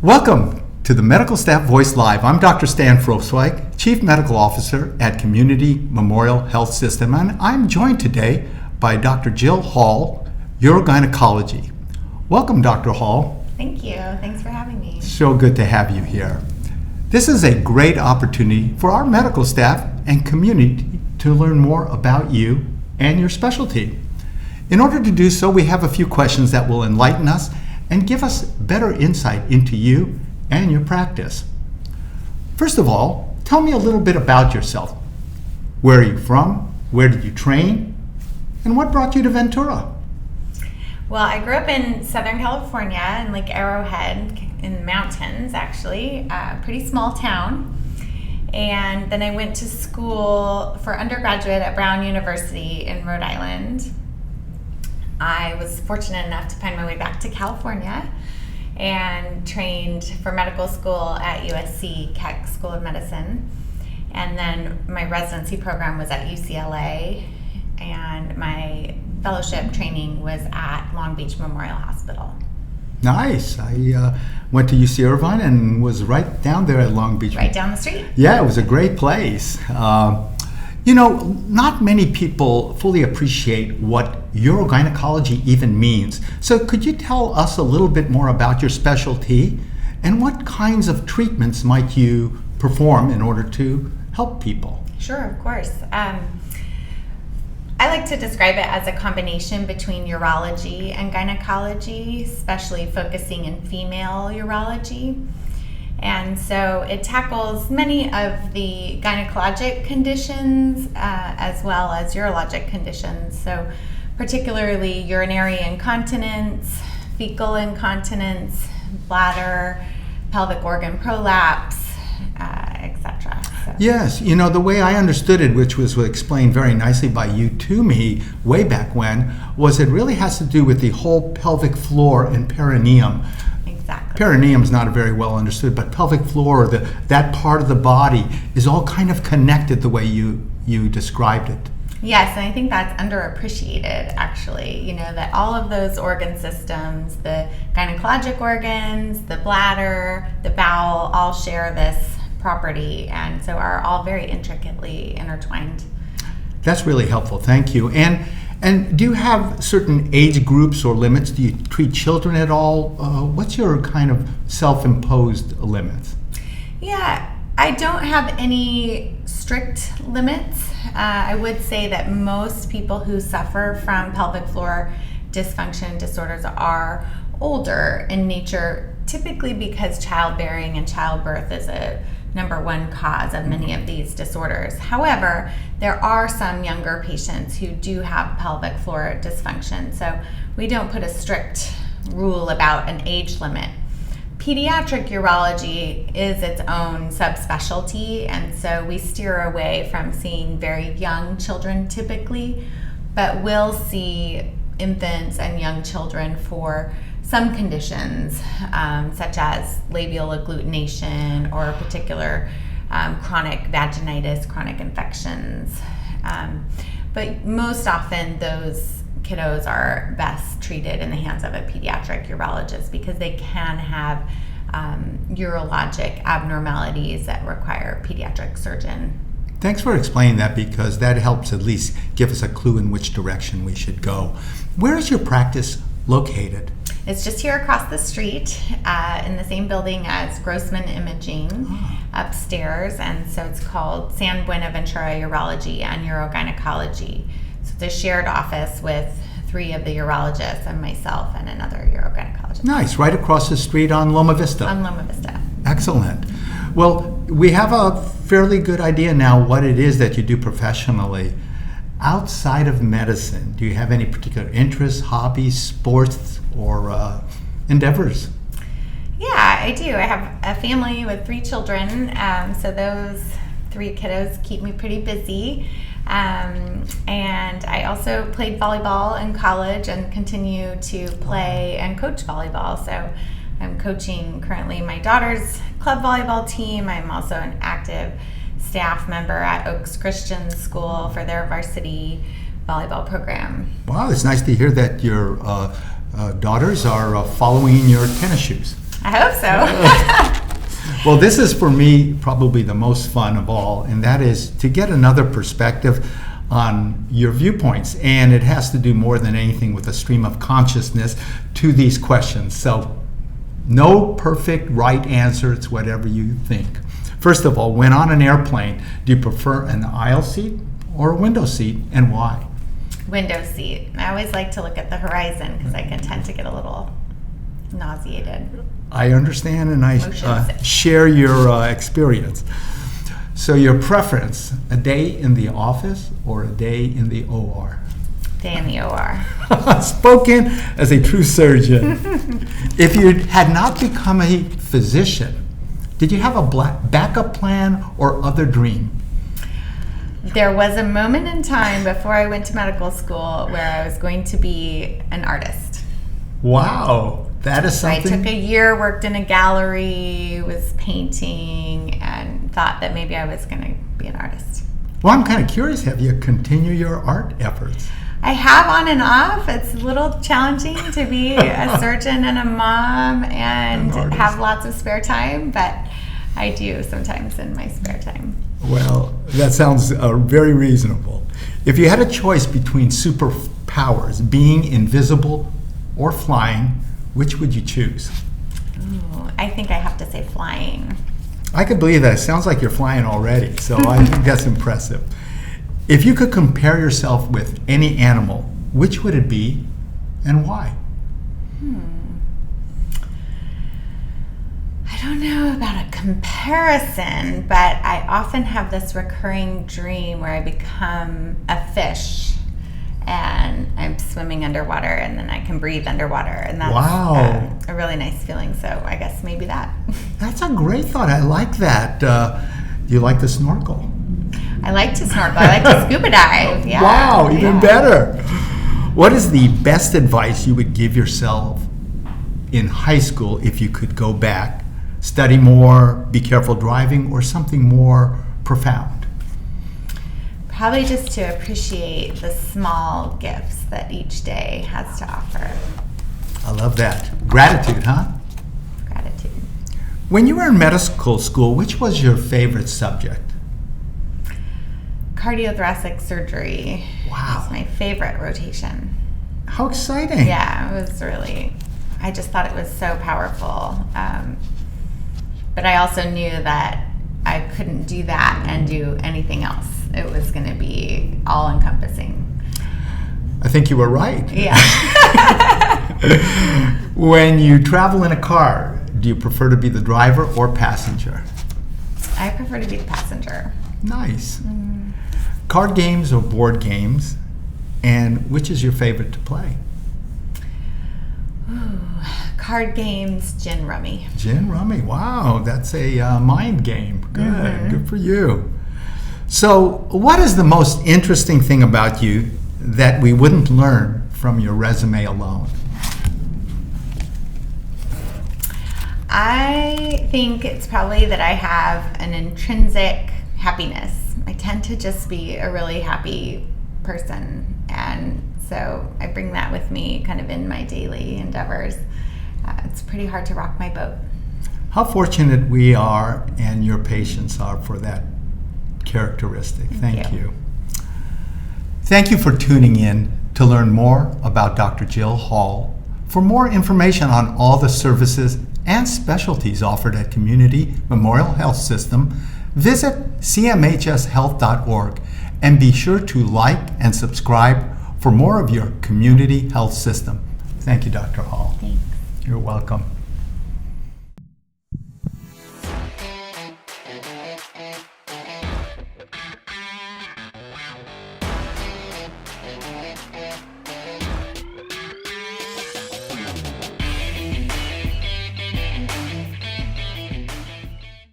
Welcome to the Medical Staff Voice Live. I'm Dr. Stan Frosweig, Chief Medical Officer at Community Memorial Health System, and I'm joined today by Dr. Jill Hall, Urogynecology. Welcome, Dr. Hall. Thank you. Thanks for having me. So good to have you here. This is a great opportunity for our medical staff and community to learn more about you and your specialty. In order to do so, we have a few questions that will enlighten us and give us better insight into you and your practice. First of all, tell me a little bit about yourself. Where are you from? Where did you train? And what brought you to Ventura? Well, I grew up in Southern California in Lake Arrowhead in the mountains, actually, a pretty small town. And then I went to school for undergraduate at Brown University in Rhode Island. I was fortunate enough to find my way back to California and trained for medical school at USC Keck School of Medicine. And then my residency program was at UCLA, and my fellowship training was at Long Beach Memorial Hospital. Nice. I went to UC Irvine and was right down there at Long Beach. Right down the street. Yeah, it was a great place. Not many people fully appreciate what urogynecology even means. So could you tell us a little bit more about your specialty and what kinds of treatments might you perform in order to help people? Sure, of course. I like to describe it as a combination between urology and gynecology, especially focusing in female urology. And so it tackles many of the gynecologic conditions as well as urologic conditions. So particularly urinary incontinence, fecal incontinence, bladder, pelvic organ prolapse, etc. So. Yes, the way I understood it, which was explained very nicely by you to me way back when, was it really has to do with the whole pelvic floor and perineum. Exactly. Perineum is not very well understood, but pelvic floor, that part of the body, is all kind of connected the way you described it. Yes, and I think that's underappreciated, actually. That all of those organ systems, the gynecologic organs, the bladder, the bowel, all share this property, and so are all very intricately intertwined. That's really helpful. Thank you. And do you have certain age groups or limits? Do you treat children at all? What's your kind of self-imposed limits? Yeah, I don't have any strict limits. I would say that most people who suffer from pelvic floor dysfunction disorders are older in nature, typically because childbearing and childbirth is a number one cause of many of these disorders. However, there are some younger patients who do have pelvic floor dysfunction, so we don't put a strict rule about an age limit. Pediatric urology is its own subspecialty, and so we steer away from seeing very young children typically, but we'll see infants and young children for some conditions, such as labial agglutination or particular chronic vaginitis, chronic infections. But most often those kiddos are best treated in the hands of a pediatric urologist because they can have urologic abnormalities that require a pediatric surgeon. Thanks for explaining that, because that helps at least give us a clue in which direction we should go. Where is your practice located? It's just here across the street in the same building as Grossman Imaging upstairs, and so it's called San Buenaventura Urology and Urogynecology. So it's a shared office with 3 of the urologists and myself and another urogynecologist. Nice, right across the street on Loma Vista. On Loma Vista. Excellent. Well, we have a fairly good idea now what it is that you do professionally. Outside of medicine, do you have any particular interests, hobbies, sports, or endeavors? Yeah, I do. I have a family with 3 children, so those 3 kiddos keep me pretty busy. And I also played volleyball in college and continue to play and coach volleyball. So I'm coaching currently my daughter's club volleyball team. I'm also an active staff member at Oaks Christian School for their varsity volleyball program. Wow, it's nice to hear that your daughters are following in your tennis shoes. I hope so. Well, this is for me probably the most fun of all, and that is to get another perspective on your viewpoints. And it has to do more than anything with a stream of consciousness to these questions. So no perfect right answer, it's whatever you think. First of all, when on an airplane, do you prefer an aisle seat or a window seat, and why? Window seat. I always like to look at the horizon because I can tend to get a little nauseated. I understand, and I Motions. share your experience. So your preference, a day in the office or a day in the OR? Day in the OR. Spoken as a true surgeon. If you had not become a physician, did you have a backup plan or other dream? There was a moment in time before I went to medical school where I was going to be an artist. Wow, that is something. I took a year, worked in a gallery, was painting, and thought that maybe I was going to be an artist. Well, I'm kind of curious, have you continued your art efforts? I have on and off. It's a little challenging to be a surgeon and a mom and have lots of spare time, but I do sometimes in my spare time. Well, that sounds very reasonable. If you had a choice between superpowers, being invisible or flying, which would you choose? Ooh, I think I have to say flying. I could believe that. It sounds like you're flying already, so I think that's impressive. If you could compare yourself with any animal, which would it be and why? I don't know about a comparison, but I often have this recurring dream where I become a fish and I'm swimming underwater and then I can breathe underwater. And that's Wow. A really nice feeling. So I guess maybe that. That's a great thought. I like that. Do you like to snorkel? I like to snorkel. I like to scuba dive. Yeah. Wow, even Yeah. better. What is the best advice you would give yourself in high school if you could go back? Study more, be careful driving, or something more profound? Probably just to appreciate the small gifts that each day has to offer. I love that. Gratitude, huh? Gratitude. When you were in medical school, which was your favorite subject? Cardiothoracic surgery. Wow. Was my favorite rotation. How exciting. Yeah, it was really, I just thought it was so powerful. But I also knew that I couldn't do that and do anything else. It was going to be all encompassing. I think you were right. Yeah. When you travel in a car, do you prefer to be the driver or passenger? I prefer to be the passenger. Nice. Card games or board games, and which is your favorite to play? Ooh, card games, gin rummy. Gin rummy. Wow, that's a mind game. Good. Good for you. So, what is the most interesting thing about you that we wouldn't learn from your resume alone? I think it's probably that I have an intrinsic happiness. I tend to just be a really happy person, and so I bring that with me kind of in my daily endeavors. It's pretty hard to rock my boat. How fortunate we are and your patients are for that characteristic. Thank you. Thank you for tuning in to learn more about Dr. Jill Hall. For more information on all the services and specialties offered at Community Memorial Health System, visit cmhshealth.org and be sure to like and subscribe for more of your community health system. Thank you, Dr. Hall. Thanks. You're welcome.